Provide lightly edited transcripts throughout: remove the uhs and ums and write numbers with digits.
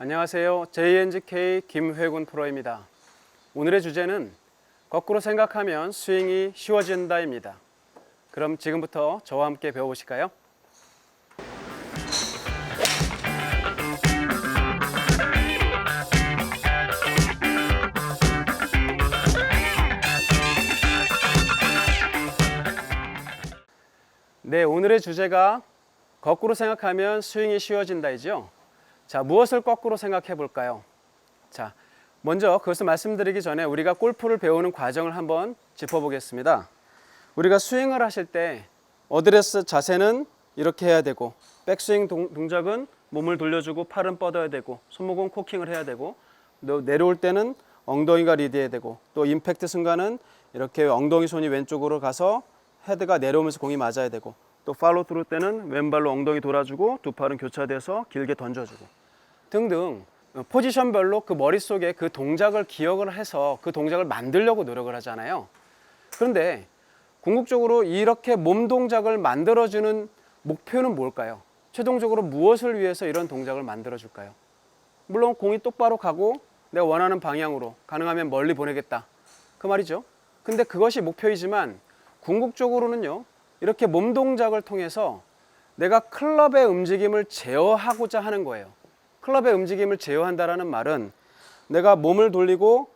안녕하세요. JNGK 김회군 프로입니다. 오늘의 주제는 거꾸로 생각하면 스윙이 쉬워진다입니다. 그럼 지금부터 저와 함께 배워보실까요? 네, 오늘의 주제가 거꾸로 생각하면 스윙이 쉬워진다이죠. 자, 무엇을 거꾸로 생각해 볼까요? 자, 먼저 그것을 말씀드리기 전에 우리가 골프를 배우는 과정을 한번 짚어보겠습니다. 우리가 스윙을 하실 때 어드레스 자세는 이렇게 해야 되고, 백스윙 동작은 몸을 돌려주고 팔은 뻗어야 되고, 손목은 코킹을 해야 되고, 또 내려올 때는 엉덩이가 리드해야 되고, 또 임팩트 순간은 이렇게 엉덩이 손이 왼쪽으로 가서 헤드가 내려오면서 공이 맞아야 되고, 또 팔로우 트루 때는 왼발로 엉덩이 돌아주고 두 팔은 교차돼서 길게 던져주고 등등 포지션별로 그 머릿속에 그 동작을 기억을 해서 그 동작을 만들려고 노력을 하잖아요. 그런데 궁극적으로 이렇게 몸 동작을 만들어주는 목표는 뭘까요? 최종적으로 무엇을 위해서 이런 동작을 만들어줄까요? 물론 공이 똑바로 가고 내가 원하는 방향으로 가능하면 멀리 보내겠다 그 말이죠. 근데 그것이 목표이지만 궁극적으로는요, 이렇게 몸 동작을 통해서 내가 클럽의 움직임을 제어하고자 하는 거예요. 클럽의 움직임을 제어한다는 말은 내가 몸을 돌리고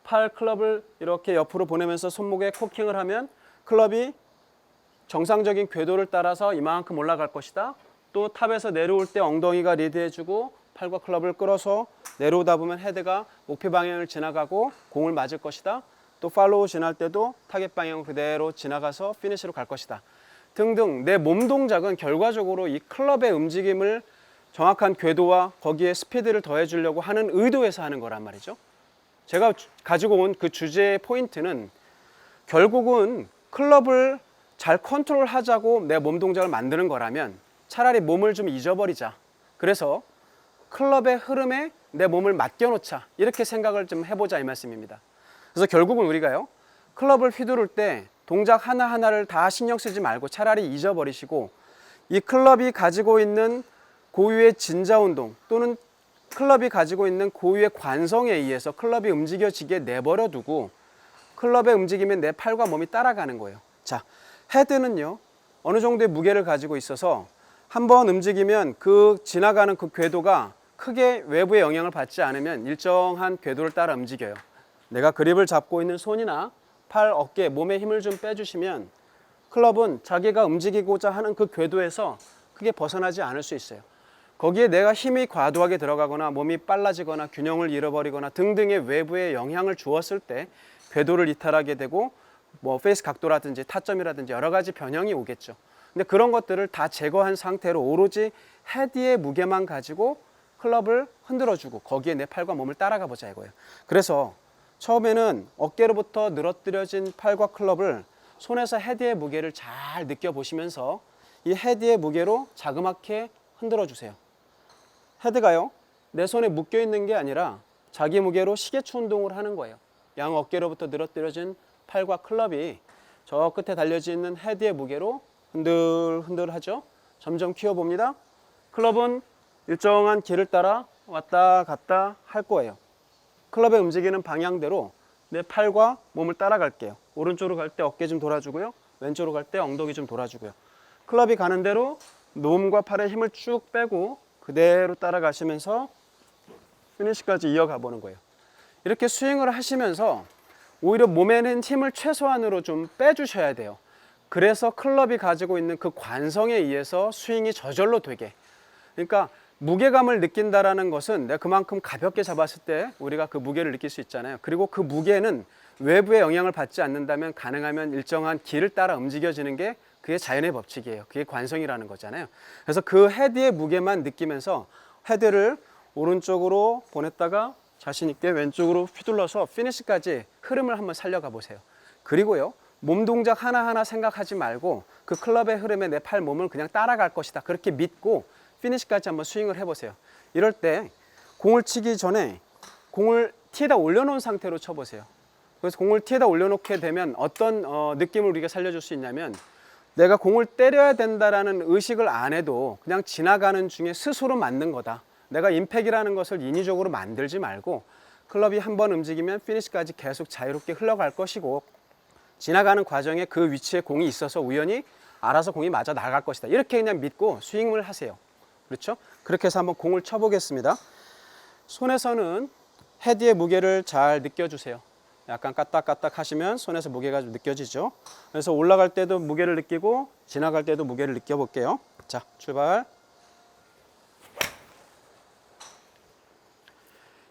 팔 클럽을 이렇게 옆으로 보내면서 손목에 코킹을 하면 클럽이 정상적인 궤도를 따라서 이만큼 올라갈 것이다. 또 탑에서 내려올 때 엉덩이가 리드해주고 팔과 클럽을 끌어서 내려오다 보면 헤드가 목표 방향을 지나가고 공을 맞을 것이다. 또 팔로우 지날 때도 타겟 방향 그대로 지나가서 피니시로 갈 것이다. 등등 내 몸 동작은 결과적으로 이 클럽의 움직임을 정확한 궤도와 거기에 스피드를 더해 주려고 하는 의도에서 하는 거란 말이죠. 제가 가지고 온 그 주제의 포인트는 결국은 클럽을 잘 컨트롤하자고 내 몸 동작을 만드는 거라면 차라리 몸을 좀 잊어버리자. 그래서 클럽의 흐름에 내 몸을 맡겨놓자. 이렇게 생각을 좀 해보자 이 말씀입니다. 그래서 결국은 우리가요, 클럽을 휘두를 때 동작 하나하나를 다 신경 쓰지 말고 차라리 잊어버리시고 이 클럽이 가지고 있는 고유의 진자운동 또는 클럽이 가지고 있는 고유의 관성에 의해서 클럽이 움직여지게 내버려 두고 클럽의 움직임에 내 팔과 몸이 따라가는 거예요. 자, 헤드는요, 어느 정도의 무게를 가지고 있어서 한번 움직이면 그 지나가는 그 궤도가 크게 외부의 영향을 받지 않으면 일정한 궤도를 따라 움직여요. 내가 그립을 잡고 있는 손이나 팔, 어깨, 몸에 힘을 좀 빼주시면 클럽은 자기가 움직이고자 하는 그 궤도에서 크게 벗어나지 않을 수 있어요. 거기에 내가 힘이 과도하게 들어가거나 몸이 빨라지거나 균형을 잃어버리거나 등등의 외부의 영향을 주었을 때 궤도를 이탈하게 되고 뭐 페이스 각도라든지 타점이라든지 여러 가지 변형이 오겠죠. 근데 그런 것들을 다 제거한 상태로 오로지 헤드의 무게만 가지고 클럽을 흔들어주고 거기에 내 팔과 몸을 따라가 보자 이거예요. 그래서 처음에는 어깨로부터 늘어뜨려진 팔과 클럽을 손에서 헤드의 무게를 잘 느껴보시면서 이 헤드의 무게로 자그맣게 흔들어 주세요. 헤드가요, 내 손에 묶여 있는 게 아니라 자기 무게로 시계추 운동을 하는 거예요. 양 어깨로부터 늘어뜨려진 팔과 클럽이 저 끝에 달려져 있는 헤드의 무게로 흔들흔들 하죠. 점점 키워봅니다. 클럽은 일정한 길을 따라 왔다 갔다 할 거예요. 클럽의 움직이는 방향대로 내 팔과 몸을 따라갈게요. 오른쪽으로 갈 때 어깨 좀 돌아주고요. 왼쪽으로 갈 때 엉덩이 좀 돌아주고요. 클럽이 가는 대로 몸과 팔에 힘을 쭉 빼고 그대로 따라가시면서 피니시까지 이어가 보는 거예요. 이렇게 스윙을 하시면서 오히려 몸에는 힘을 최소한으로 좀 빼주셔야 돼요. 그래서 클럽이 가지고 있는 그 관성에 의해서 스윙이 저절로 되게. 그러니까 무게감을 느낀다라는 것은 내가 그만큼 가볍게 잡았을 때 우리가 그 무게를 느낄 수 있잖아요. 그리고 그 무게는 외부의 영향을 받지 않는다면 가능하면 일정한 길을 따라 움직여지는 게 그게 자연의 법칙이에요. 그게 관성이라는 거잖아요. 그래서 그 헤드의 무게만 느끼면서 헤드를 오른쪽으로 보냈다가 자신 있게 왼쪽으로 휘둘러서 피니시까지 흐름을 한번 살려가 보세요. 그리고요, 몸 동작 하나하나 생각하지 말고 그 클럽의 흐름에 내 팔 몸을 그냥 따라갈 것이다. 그렇게 믿고 피니시까지 한번 스윙을 해보세요. 이럴 때 공을 치기 전에 공을 티에다 올려놓은 상태로 쳐보세요. 그래서 공을 티에다 올려놓게 되면 어떤 느낌을 우리가 살려줄 수 있냐면 내가 공을 때려야 된다라는 의식을 안 해도 그냥 지나가는 중에 스스로 맞는 거다. 내가 임팩이라는 것을 인위적으로 만들지 말고 클럽이 한번 움직이면 피니시까지 계속 자유롭게 흘러갈 것이고 지나가는 과정에 그 위치에 공이 있어서 우연히 알아서 공이 맞아 나갈 것이다. 이렇게 그냥 믿고 스윙을 하세요. 그렇죠? 그렇게 해서 한번 공을 쳐보겠습니다. 손에서는 헤드의 무게를 잘 느껴주세요. 약간 까딱까딱 하시면 손에서 무게가 좀 느껴지죠. 그래서 올라갈 때도 무게를 느끼고 지나갈 때도 무게를 느껴볼게요. 자, 출발.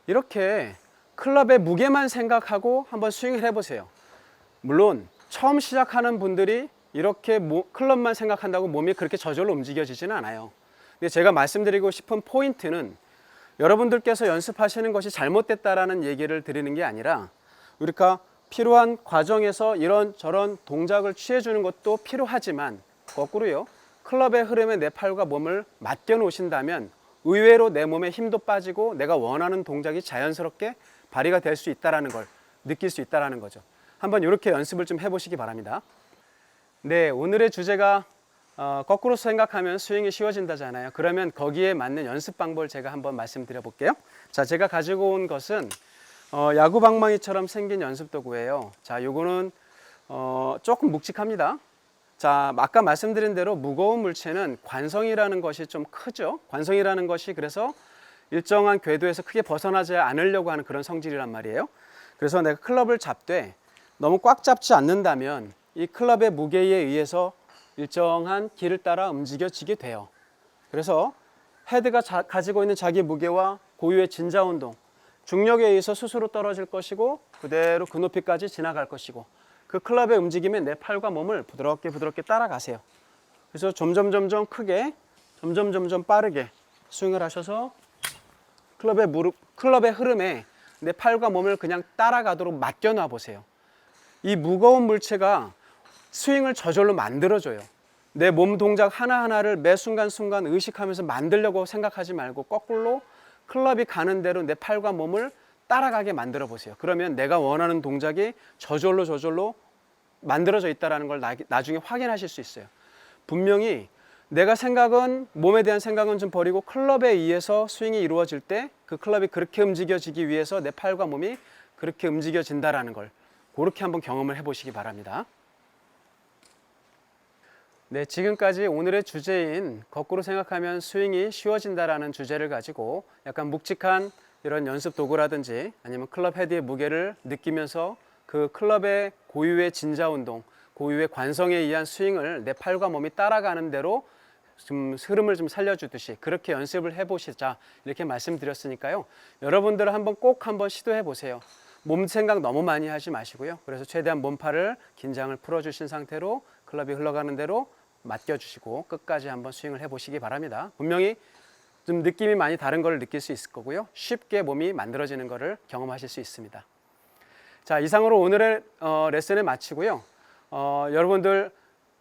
이렇게 클럽의 무게만 생각하고 한번 스윙을 해보세요. 물론 처음 시작하는 분들이 이렇게 클럽만 생각한다고 몸이 그렇게 저절로 움직여지지는 않아요. 근데 제가 말씀드리고 싶은 포인트는 여러분들께서 연습하시는 것이 잘못됐다라는 얘기를 드리는 게 아니라 우리가 필요한 과정에서 이런저런 동작을 취해주는 것도 필요하지만 거꾸로요. 클럽의 흐름에 내 팔과 몸을 맡겨 놓으신다면 의외로 내 몸에 힘도 빠지고 내가 원하는 동작이 자연스럽게 발휘가 될 수 있다는 걸 느낄 수 있다는 거죠. 한번 이렇게 연습을 좀 해보시기 바랍니다. 네, 오늘의 주제가 거꾸로 생각하면 스윙이 쉬워진다잖아요. 그러면 거기에 맞는 연습 방법을 제가 한번 말씀드려 볼게요. 자, 제가 가지고 온 것은 야구 방망이처럼 생긴 연습 도구예요. 자, 요거는 조금 묵직합니다. 자, 아까 말씀드린 대로 무거운 물체는 관성이라는 것이 좀 크죠. 관성이라는 것이 그래서 일정한 궤도에서 크게 벗어나지 않으려고 하는 그런 성질이란 말이에요. 그래서 내가 클럽을 잡되 너무 꽉 잡지 않는다면 이 클럽의 무게에 의해서 일정한 길을 따라 움직여지게 돼요. 그래서 헤드가 가지고 있는 자기 무게와 고유의 진자 운동, 중력에 의해서 스스로 떨어질 것이고 그대로 그 높이까지 지나갈 것이고 그 클럽의 움직임에 내 팔과 몸을 부드럽게 따라가세요. 그래서 점점 크게, 점점 빠르게 스윙을 하셔서 클럽의 흐름에 내 팔과 몸을 그냥 따라가도록 맡겨놔 보세요. 이 무거운 물체가 스윙을 저절로 만들어줘요. 내 몸 동작 하나하나를 매 순간순간 의식하면서 만들려고 생각하지 말고 거꾸로 클럽이 가는 대로 내 팔과 몸을 따라가게 만들어 보세요. 그러면 내가 원하는 동작이 저절로 만들어져 있다는 걸 나중에 확인하실 수 있어요. 분명히 내가 몸에 대한 생각은 좀 버리고 클럽에 의해서 스윙이 이루어질 때 그 클럽이 그렇게 움직여지기 위해서 내 팔과 몸이 그렇게 움직여진다는 걸 그렇게 한번 경험을 해보시기 바랍니다. 네, 지금까지 오늘의 주제인 거꾸로 생각하면 스윙이 쉬워진다라는 주제를 가지고 약간 묵직한 이런 연습 도구라든지 아니면 클럽 헤드의 무게를 느끼면서 그 클럽의 고유의 진자 운동, 고유의 관성에 의한 스윙을 내 팔과 몸이 따라가는 대로 좀 흐름을 좀 살려주듯이 그렇게 연습을 해보시자 이렇게 말씀드렸으니까요. 여러분들은 꼭 한번 시도해 보세요. 몸 생각 너무 많이 하지 마시고요. 그래서 최대한 몸팔을 긴장을 풀어주신 상태로 클럽이 흘러가는 대로 맡겨주시고 끝까지 한번 스윙을 해보시기 바랍니다. 분명히 좀 느낌이 많이 다른 걸 느낄 수 있을 거고요. 쉽게 몸이 만들어지는 것을 경험하실 수 있습니다. 자, 이상으로 오늘의 레슨을 마치고요. 여러분들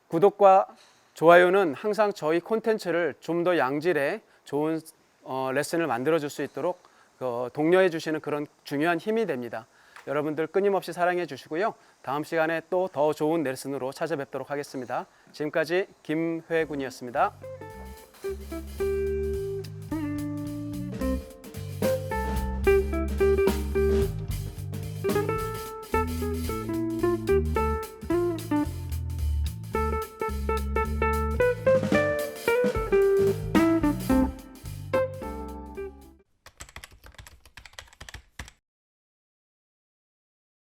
구독과 좋아요는 항상 저희 콘텐츠를 좀 더 양질의 좋은 레슨을 만들어 줄 수 있도록 독려해 주시는 그런 중요한 힘이 됩니다. 여러분들 끊임없이 사랑해 주시고요. 다음 시간에 또 더 좋은 레슨으로 찾아뵙도록 하겠습니다. 지금까지 김회군이었습니다.